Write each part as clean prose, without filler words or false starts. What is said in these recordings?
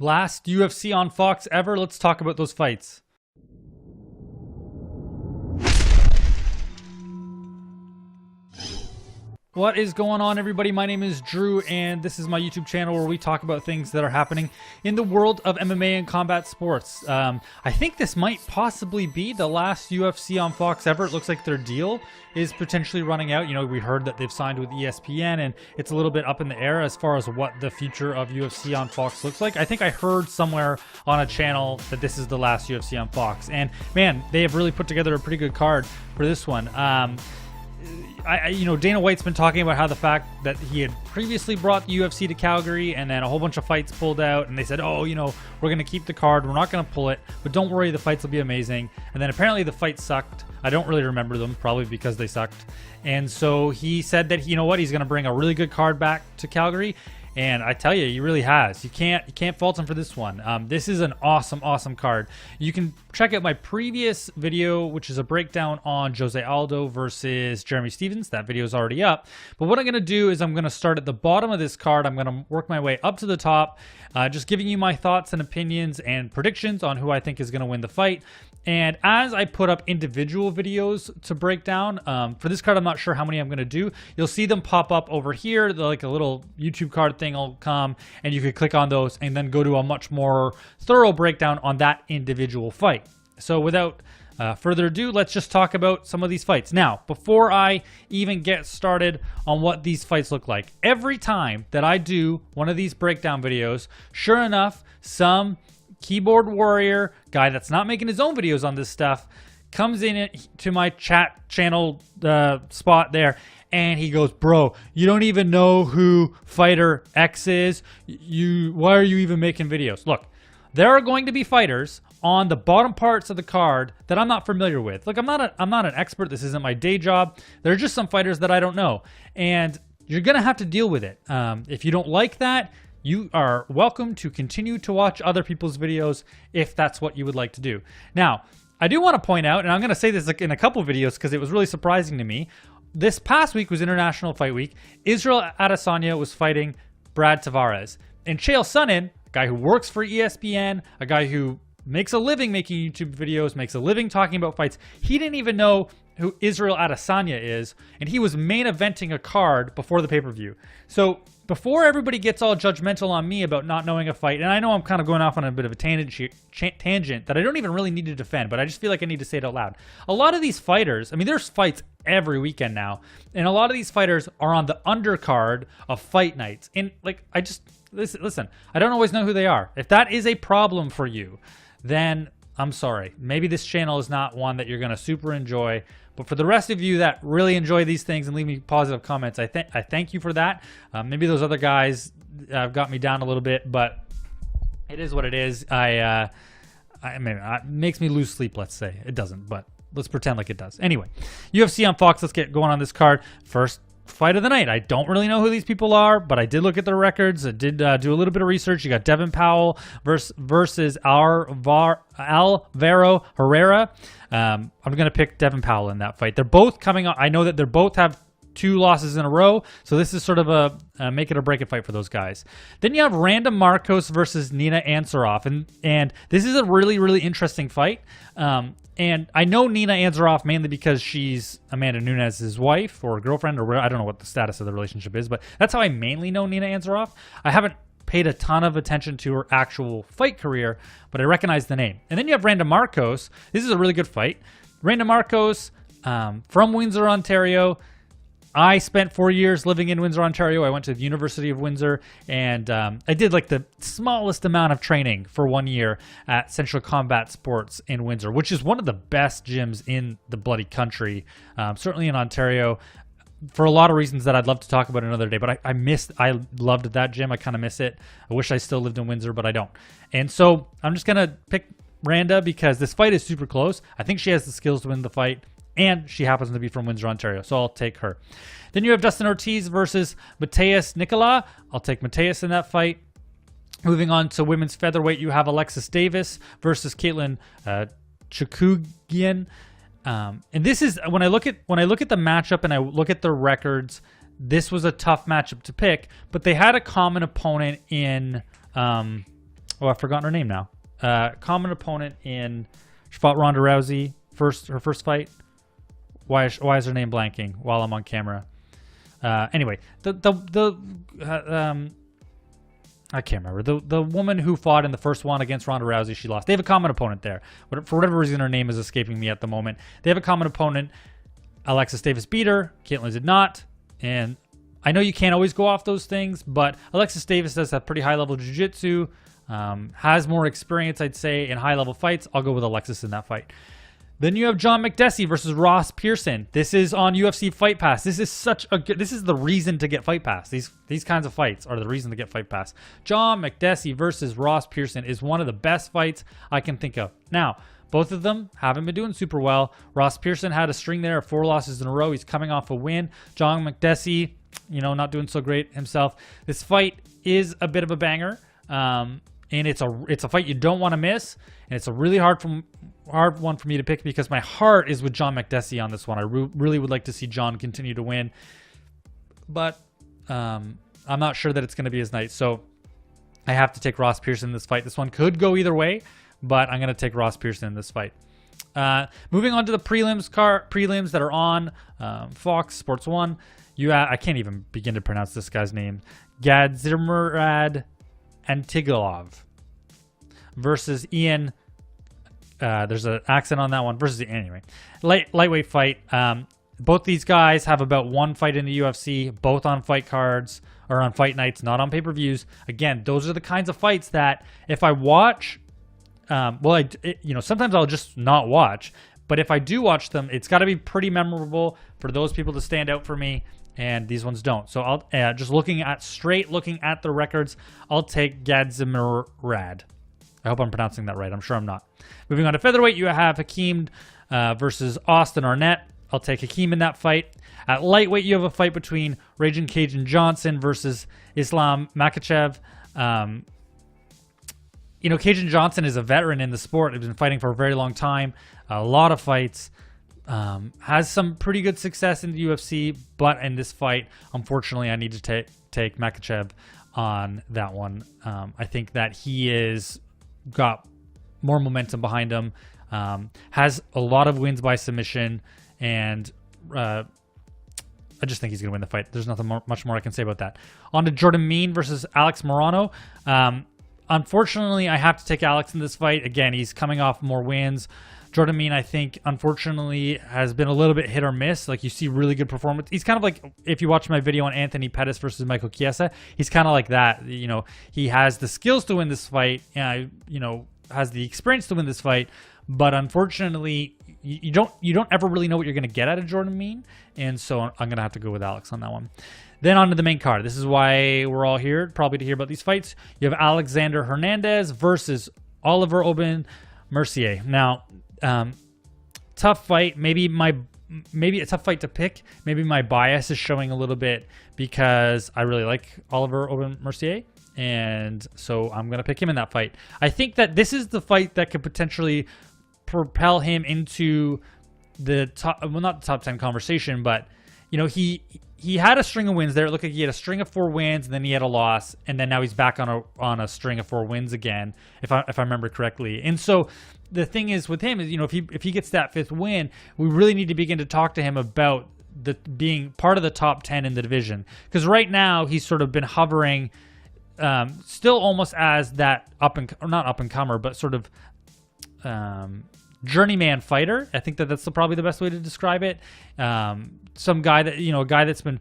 Last UFC on Fox ever. Let's talk about those fights. What is going on, everybody? My name is Drew, and this is my YouTube channel where we talk about things that are happening in the world of MMA and combat sports. I think this might possibly be the last UFC on Fox ever. It looks like their deal is potentially running out. You know, we heard that they've signed with ESPN, and it's a little bit up in the air as far as what the future of UFC on Fox looks like. I think I heard somewhere on a channel that this is the last UFC on Fox, and man, they have really put together a pretty good card for this one. You know, Dana White's been talking about how the fact that he had previously brought the UFC to Calgary and then a whole bunch of fights pulled out, and they said, oh, you know, we're going to keep the card, we're not going to pull it, but don't worry, the fights will be amazing. And then apparently the fights sucked. I don't really remember them, probably because they sucked. And so he said that, you know what, he's going to bring a really good card back to Calgary. And I tell you, he really has. You can't fault him for this one. This is an awesome card. You can check out my previous video, which is a breakdown on Jose Aldo versus Jeremy Stephens. That video is already up. But what I'm going to do is I'm going to start at the bottom of this card. I'm going to work my way up to the top, just giving you my thoughts and opinions and predictions on who I think is going to win the fight. And as I put up individual videos to break down, for this card, I'm not sure how many I'm going to do. You'll see them pop up over here. Like a little YouTube card thing will come, and you could click on those and then go to a much more thorough breakdown on that individual fight. So without further ado, let's just talk about some of these fights. Now, before I even get started on what these fights look like, every time that I do one of these breakdown videos, sure enough, some keyboard warrior guy that's not making his own videos on this stuff comes in to my chat channel spot there, and he goes, bro, you don't even know who fighter X is. Why are you even making videos? Look, there are going to be fighters on the bottom parts of the card that I'm not familiar with. Like, I'm not an expert. This isn't my day job. There are just some fighters that I don't know, and you're gonna have to deal with it. If you don't like that, you are welcome to continue to watch other people's videos if that's what you would like to do. Now, I do want to point out, and I'm going to say this in a couple videos because it was really surprising to me. This past week was International Fight Week. Israel Adesanya was fighting Brad Tavares. And Chael Sonnen, a guy who works for ESPN, a guy who makes a living making YouTube videos, makes a living talking about fights, he didn't even know who Israel Adesanya is, and he was main eventing a card before the pay-per-view. So before everybody gets all judgmental on me about not knowing a fight, and I know I'm kind of going off on a bit of a tangent that I don't even really need to defend, but I just feel like I need to say it out loud. A lot of these fighters, I mean, there's fights every weekend now, and a lot of these fighters are on the undercard of fight nights. And like, listen, I don't always know who they are. If that is a problem for you, then I'm sorry. Maybe this channel is not one that you're going to super enjoy. But for the rest of you that really enjoy these things and leave me positive comments, I thank you for that. Maybe those other guys got me down a little bit, but it is what it is. I mean, it makes me lose sleep, let's say. It doesn't, but let's pretend like it does. Anyway, UFC on Fox. Let's get going on this card. First fight of the night. I don't really know who these people are, but I did look at their records. I did do a little bit of research. You got Devin Powell versus Alvaro Herrera. I'm going to pick Devin Powell in that fight. They're both coming on. I know that they're both have 2 losses in a row, so this is sort of a make it or break it fight for those guys. Then you have Randa Markos versus Nina Ansarof, and this is a really interesting fight. And I know Nina Ansarof mainly because she's Amanda Nunes' wife or girlfriend, or I don't know what the status of the relationship is, but that's how I mainly know Nina Ansarof. I haven't paid a ton of attention to her actual fight career, but I recognize the name. And then you have Randa Markos. This is a really good fight. Randa Markos from Windsor, Ontario. I spent 4 years living in Windsor, Ontario. I went to the University of Windsor, and I did like the smallest amount of training for 1 year at Central Combat Sports in Windsor, which is one of the best gyms in the bloody country, certainly in Ontario, for a lot of reasons that I'd love to talk about another day. But I loved that gym. I kind of miss it. I wish I still lived in Windsor, but I don't. And so I'm just going to pick Randa because this fight is super close. I think she has the skills to win the fight, and she happens to be from Windsor, Ontario, so I'll take her. Then you have Dustin Ortiz versus matheus Nicolau. I'll take matheus in that fight. Moving on to women's featherweight, you have Alexis Davis versus Katlyn Chookagian. And this is when I look at the matchup and I look at the records, this was a tough matchup to pick, but they had a common opponent in Oh, I've forgotten her name now. Common opponent in... She fought Ronda Rousey. Her first fight. Why is her name blanking while I'm on camera? Anyway, I can't remember. The woman who fought in the first one against Ronda Rousey, she lost. They have a common opponent there. But for whatever reason, her name is escaping me at the moment. They have a common opponent. Alexis Davis beat her. Katlyn did not. And I know you can't always go off those things, but Alexis Davis does have pretty high-level jiu-jitsu. Has more experience, I'd say, in high-level fights. I'll go with Alexis in that fight. Then you have John Makdessi versus Ross Pearson. This is on UFC Fight Pass. This is such a good... This is the reason to get Fight Pass. These kinds of fights are the reason to get Fight Pass. John Makdessi versus Ross Pearson is one of the best fights I can think of. Now, both of them haven't been doing super well. Ross Pearson had a string there of 4 losses in a row. He's coming off a win. John Makdessi, not doing so great himself. This fight is a bit of a banger. And it's a fight you don't want to miss. And it's a really hard one for me to pick because my heart is with John Makdessi on this one. I really would like to see John continue to win. But I'm not sure that it's going to be his night. So I have to take Ross Pearson in this fight. This one could go either way, but I'm going to take Ross Pearson in this fight. Moving on to the prelims that are on Fox Sports 1. I can't even begin to pronounce this guy's name. Gadzhimurad Antigulov versus Ian. There's an accent on that one. Versus anyway, lightweight fight. Both these guys have about one fight in the UFC. Both on fight cards or on fight nights, not on pay-per-views. Again, those are the kinds of fights that if I watch, sometimes I'll just not watch. But if I do watch them, it's got to be pretty memorable for those people to stand out for me. And these ones don't. So I'll just looking at the records, I'll take Gadzhimurad. I hope I'm pronouncing that right. I'm sure I'm not. Moving on to featherweight, you have Hakeem versus Austin Arnett. I'll take Hakeem in that fight. At lightweight, you have a fight between Raging Cajun Johnson versus Islam Makhachev. Cajun Johnson is a veteran in the sport. He's been fighting for a very long time. A lot of fights. Has some pretty good success in the UFC, but in this fight, unfortunately, I need to take Makhachev on that one. I think that he is got more momentum behind him, has a lot of wins by submission, and I just think he's going to win the fight. There's nothing much more I can say about that. On to Jordan Mein versus Alex Morono. Unfortunately, I have to take Alex in this fight. Again, he's coming off more wins. Jordan Mein, I think, unfortunately, has been a little bit hit or miss. Like, you see really good performance. He's kind of like, if you watch my video on Anthony Pettis versus Michael Chiesa, he's kind of like that. He has the skills to win this fight, and, has the experience to win this fight. But unfortunately, you don't ever really know what you're going to get out of Jordan Mein. And so I'm going to have to go with Alex on that one. Then on to the main card. This is why we're all here, probably to hear about these fights. You have Alexander Hernandez versus Oliver Aubin-Mercier. Now, tough fight. Maybe a tough fight to pick. Maybe my bias is showing a little bit because I really like Oliver Aubin-Mercier, and so I'm gonna pick him in that fight. I think that this is the fight that could potentially propel him into the top. Well, not the top 10 conversation, but he had a string of wins there. It looked like he had a string of 4 wins, and then he had a loss, and then now he's back on a string of 4 wins again, if I remember correctly. And so the thing is with him is, if he gets that 5th win, we really need to begin to talk to him about being part of the top 10 in the division. Because right now he's sort of been hovering, still almost as that not up and comer, but sort of journeyman fighter. I think that's probably the best way to describe it. Some guy that a guy that's been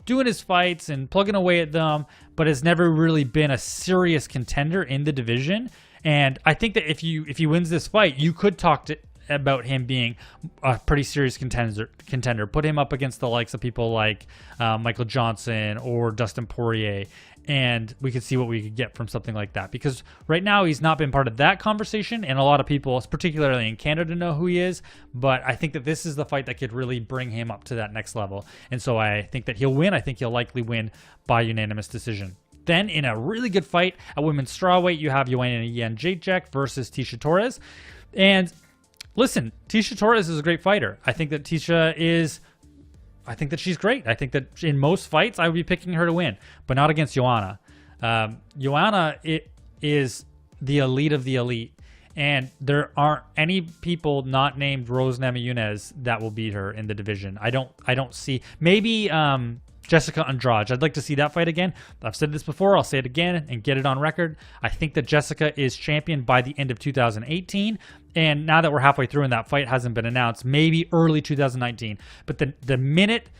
doing his fights and plugging away at them, but has never really been a serious contender in the division. And I think that if he wins this fight, you could talk about him being a pretty serious contender. Put him up against the likes of people like Michael Johnson or Dustin Poirier, and we could see what we could get from something like that. Because right now he's not been part of that conversation, and a lot of people, particularly in Canada, know who he is. But I think that this is the fight that could really bring him up to that next level. And so I think that he'll win. I think he'll likely win by unanimous decision. Then in a really good fight at women's strawweight, you have Joanna Jędrzejczyk versus Tecia Torres. And listen, Tecia Torres is a great fighter. I think that she's great. I think that in most fights, I would be picking her to win, but not against Joanna. Joanna, is the elite of the elite. And there aren't any people not named Rose Namajunas that will beat her in the division. I don't see. Maybe Jessica Andrade. I'd like to see that fight again. I've said this before. I'll say it again and get it on record. I think that Jessica is champion by the end of 2018. And now that we're halfway through and that fight hasn't been announced, maybe early 2019. But the minute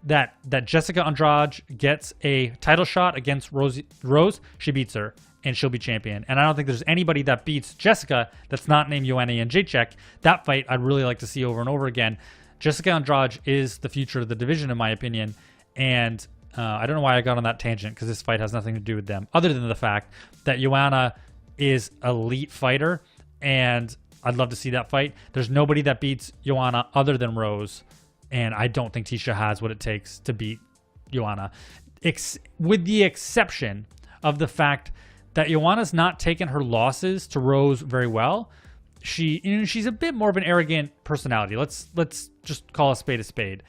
that Jessica Andrade gets a title shot against Rose, she beats her and she'll be champion. And I don't think there's anybody that beats Jessica that's not named Joanna Jędrzejczyk. That fight I'd really like to see over and over again. Jessica Andrade is the future of the division, in my opinion. And I don't know why I got on that tangent, because this fight has nothing to do with them, other than the fact that Joanna is elite fighter, and I'd love to see that fight. There's nobody that beats Joanna other than Rose, and I don't think Tecia has what it takes to beat Joanna, with the exception of the fact that Joanna's not taken her losses to Rose very well. She's a bit more of an arrogant personality. Let's just call a spade a spade.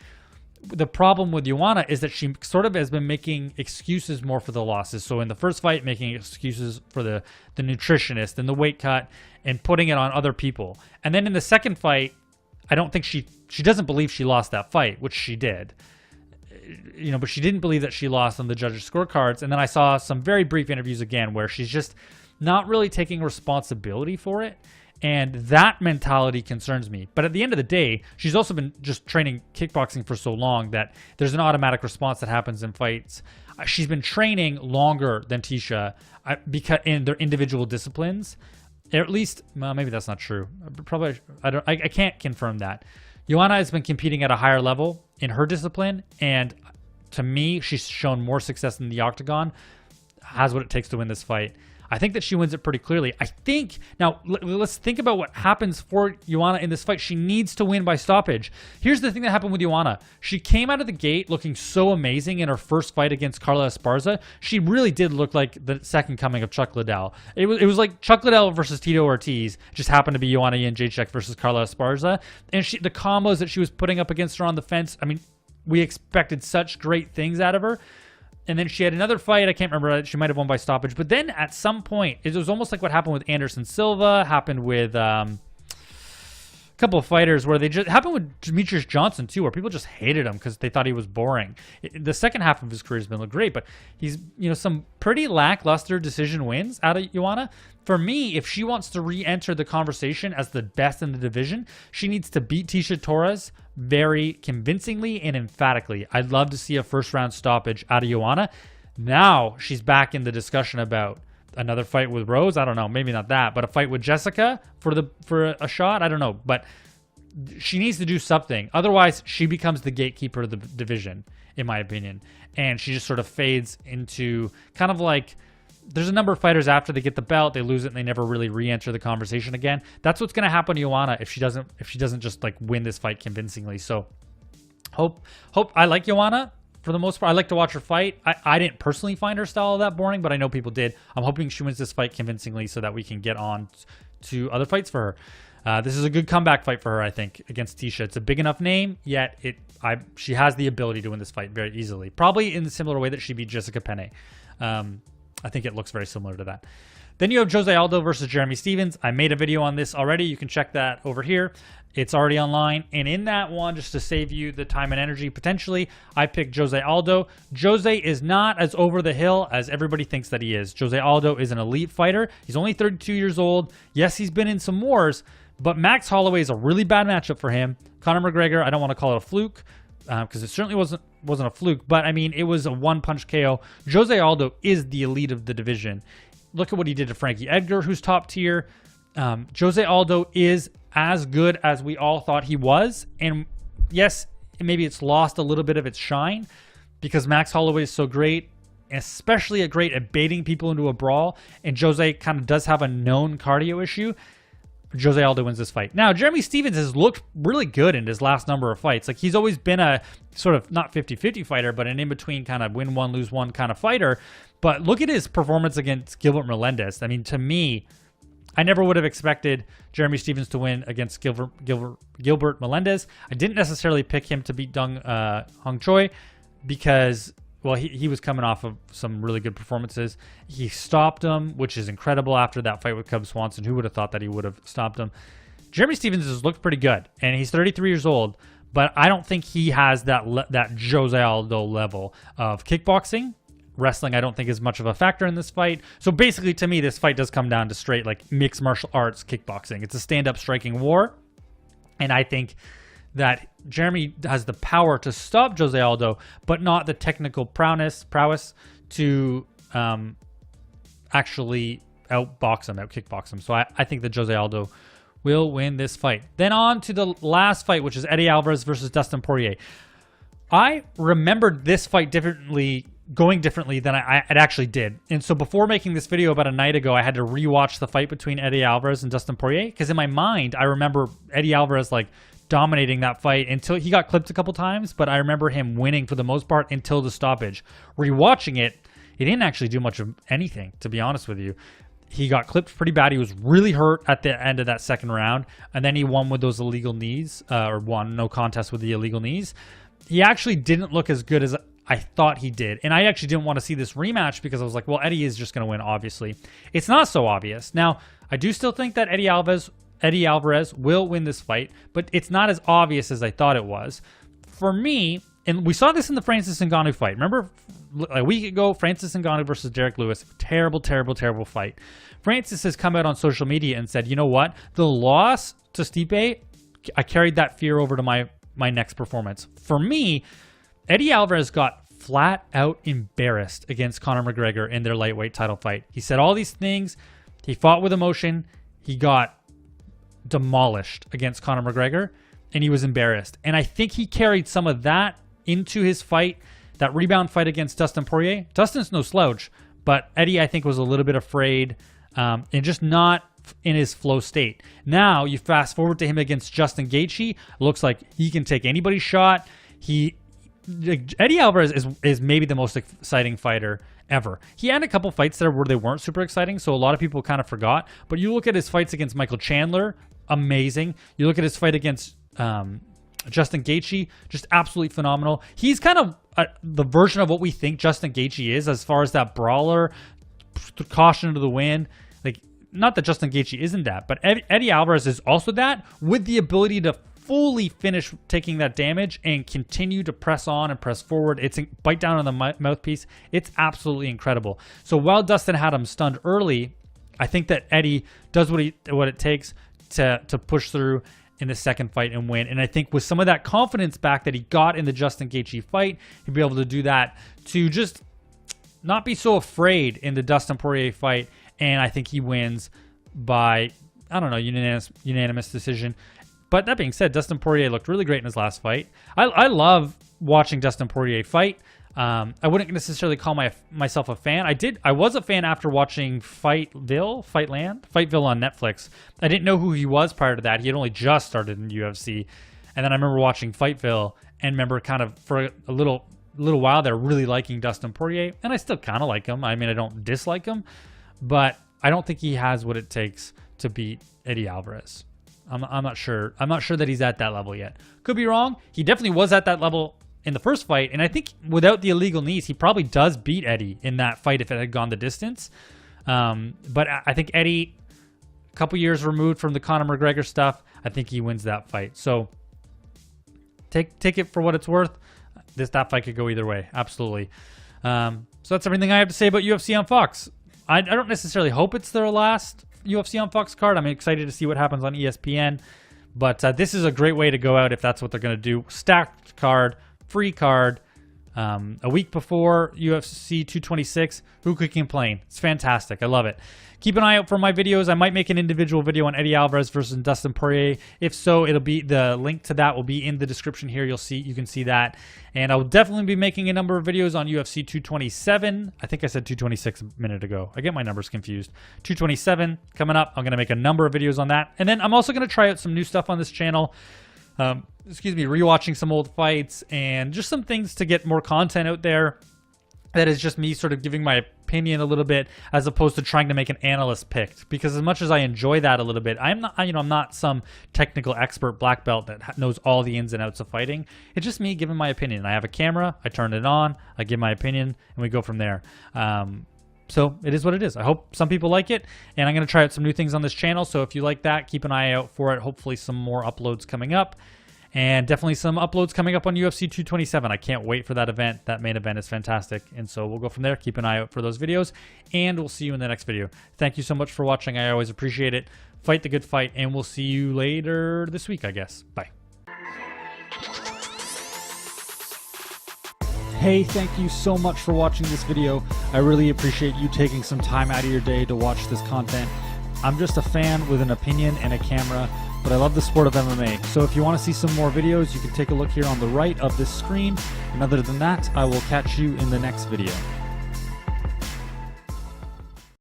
The problem with Joanna is that she sort of has been making excuses more for the losses. So in the first fight, making excuses for the nutritionist and the weight cut and putting it on other people. And then in the second fight, I don't think she doesn't believe she lost that fight, which she did. But she didn't believe that she lost on the judges' scorecards. And then I saw some very brief interviews again where she's just not really taking responsibility for it. And that mentality concerns me. But at the end of the day, she's also been just training kickboxing for so long that there's an automatic response that happens in fights. She's been training longer than Tecia because in their individual disciplines. Or at least, well, maybe that's not true. Probably, I can't confirm that. Joanna has been competing at a higher level in her discipline, and to me, she's shown more success in the octagon. Has what it takes to win this fight. I think that she wins it pretty clearly. I think, now let's think about what happens for Joanna in this fight. She needs to win by stoppage. Here's the thing that happened with Joanna. She came out of the gate looking so amazing in her first fight against Carla Esparza. She really did look like the second coming of Chuck Liddell. It was like Chuck Liddell versus Tito Ortiz. It just happened to be Joanna Jędrzejczyk versus Carla Esparza. And the combos that she was putting up against her on the fence, I mean, we expected such great things out of her. And then she had another fight. I can't remember. She might have won by stoppage. But then at some point, it was almost like what happened with Anderson Silva, happened with a couple of fighters where happened with Demetrius Johnson too, where people just hated him because they thought he was boring. The second half of his career has been great, but he's, some pretty lackluster decision wins out of Joanna. For me, if she wants to re-enter the conversation as the best in the division, she needs to beat Tecia Torres very convincingly and emphatically. I'd love to see a first-round stoppage out of Joanna. Now she's back in the discussion about another fight with Rose. I don't know, maybe not that, but a fight with Jessica for a shot. I don't know, but she needs to do something. Otherwise, she becomes the gatekeeper of the division, in my opinion, and she just sort of fades into kind of like. There's a number of fighters after they get the belt, they lose it, and they never really re-enter the conversation again. That's what's going to happen to Joanna if she doesn't just like win this fight convincingly. So, hope I like Joanna for the most part. I like to watch her fight. I didn't personally find her style that boring, but I know people did. I'm hoping she wins this fight convincingly so that we can get on to other fights for her. This is a good comeback fight for her, I think, against Tecia. It's a big enough name, yet she has the ability to win this fight very easily. Probably in the similar way that she beat Jessica Penne. I think it looks very similar to that. Then you have Jose Aldo versus Jeremy Stephens. I made a video on this already. You can check that over here. It's already online. And in that one, just to save you the time and energy, potentially, I picked Jose Aldo. Jose is not as over the hill as everybody thinks that he is. Jose Aldo is an elite fighter. He's only 32 years old. Yes, he's been in some wars, but Max Holloway is a really bad matchup for him. Conor McGregor, I don't want to call it a fluke, because it certainly wasn't a fluke, but I mean, it was a one-punch KO. Jose Aldo is the elite of the division. Look at what he did to Frankie Edgar, who's top tier. Jose Aldo is as good as we all thought he was, and yes, maybe it's lost a little bit of its shine because Max Holloway is so great, especially great at baiting people into a brawl, and Jose kind of does have a known cardio issue. Jose Aldo wins this fight. Now, Jeremy Stephens has looked really good in his last number of fights. Like, he's always been a sort of not 50-50 fighter, but an in-between kind of win one, lose one kind of fighter. But look at his performance against Gilbert Melendez. I mean, to me, I never would have expected Jeremy Stephens to win against Gilbert Melendez. I didn't necessarily pick him to beat Hong Choi because, well, he was coming off of some really good performances. He stopped him, which is incredible after that fight with Cub Swanson. Who would have thought that he would have stopped him? Jeremy Stephens has looked pretty good, and he's 33 years old, but I don't think he has that Jose Aldo level of kickboxing. Wrestling, I don't think, is much of a factor in this fight. So basically, to me, this fight does come down to straight like mixed martial arts kickboxing. It's a stand-up striking war, and I think that Jeremy has the power to stop Jose Aldo, but not the technical prowess to actually outbox him, outkickbox him. So I think that Jose Aldo will win this fight. Then on to the last fight, which is Eddie Alvarez versus Dustin Poirier. I remembered this fight going differently than it actually did. And so before making this video about a night ago, I had to rewatch the fight between Eddie Alvarez and Dustin Poirier, because in my mind, I remember Eddie Alvarez like dominating that fight until he got clipped a couple times, but I remember him winning for the most part until the stoppage. Rewatching it, he didn't actually do much of anything, to be honest with you. He got clipped pretty bad. He was really hurt at the end of that second round, and then he won with those illegal knees, or won no contest with the illegal knees. He actually didn't look as good as I thought he did, and I actually didn't want to see this rematch because I was like, well, Eddie is just going to win, obviously. It's not so obvious. Now, I do still think that Eddie Alvarez will win this fight, but it's not as obvious as I thought it was. For me, and we saw this in the Francis Ngannou fight. Remember, a week ago, Francis Ngannou versus Derek Lewis. Terrible, terrible, terrible fight. Francis has come out on social media and said, you know what? The loss to Stipe, I carried that fear over to my next performance. For me, Eddie Alvarez got flat out embarrassed against Conor McGregor in their lightweight title fight. He said all these things. He fought with emotion. He got demolished against Conor McGregor, and he was embarrassed. And I think he carried some of that into his fight, that rebound fight against Dustin Poirier. Dustin's no slouch, but Eddie, I think, was a little bit afraid and just not in his flow state. Now, you fast forward to him against Justin Gaethje. Looks like he can take anybody's shot. Eddie Alvarez is maybe the most exciting fighter ever. He had a couple fights there where they weren't super exciting, so a lot of people kind of forgot. But you look at his fights against Michael Chandler, amazing. You look at his fight against Justin Gaethje, just absolutely phenomenal. He's kind of the version of what we think Justin Gaethje is as far as that brawler, caution to the wind. Like, not that Justin Gaethje isn't that, but Eddie Alvarez is also that, with the ability to fully finish taking that damage and continue to press on and press forward. It's bite down on the mouthpiece. It's absolutely incredible. So while Dustin had him stunned early, I think that Eddie does what it takes to push through in the second fight and win. And I think with some of that confidence back that he got in the Justin Gaethje fight, he'll be able to do that to just not be so afraid in the Dustin Poirier fight. And I think he wins by, I don't know, unanimous decision. But that being said, Dustin Poirier looked really great in his last fight. I love watching Dustin Poirier fight. I wouldn't necessarily call myself a fan. I was a fan after watching Fightville on Netflix. I didn't know who he was prior to that. He had only just started in UFC. And then I remember watching Fightville and remember kind of for a little while there really liking Dustin Poirier. And I still kind of like him. I mean, I don't dislike him, but I don't think he has what it takes to beat Eddie Alvarez. I'm not sure. I'm not sure that he's at that level yet. Could be wrong. He definitely was at that level in the first fight, and I think without the illegal knees, he probably does beat Eddie in that fight if it had gone the distance. But I think Eddie, a couple years removed from the Conor McGregor stuff, I think he wins that fight. So take it for what it's worth. That fight could go either way. Absolutely. So that's everything I have to say about UFC on Fox. I don't necessarily hope it's their last UFC on Fox card. I'm excited to see what happens on ESPN. But this is a great way to go out if that's what they're going to do. Stacked card, free card, a week before UFC 226. Who could complain? It's fantastic. I love it. Keep an eye out for my videos. I might make an individual video on Eddie Alvarez versus Dustin Poirier. If so, it'll be the link to that will be in the description here. You can see that. And I will definitely be making a number of videos on UFC 227. I think I said 226 a minute ago. I get my numbers confused. 227 coming up. I'm going to make a number of videos on that. And then I'm also going to try out some new stuff on this channel. Rewatching some old fights and just some things to get more content out there. That is just me sort of giving my opinion a little bit as opposed to trying to make an analyst pick, because as much as I enjoy that a little bit, I'm not some technical expert black belt that knows all the ins and outs of fighting. It's just me giving my opinion. I have a camera, I turn it on, I give my opinion, and we go from there. So it is what it is. I hope some people like it, and I'm going to try out some new things on this channel. So if you like that, keep an eye out for it. Hopefully some more uploads coming up, and definitely some uploads coming up on UFC 227. I can't wait for that event. That main event is fantastic. And so we'll go from there. Keep an eye out for those videos, and we'll see you in the next video. Thank you so much for watching. I always appreciate it. Fight the good fight, and we'll see you later this week, I guess. Bye. Hey, thank you so much for watching this video. I really appreciate you taking some time out of your day to watch this content. I'm just a fan with an opinion and a camera, but I love the sport of MMA. So if you want to see some more videos, you can take a look here on the right of this screen. And other than that, I will catch you in the next video.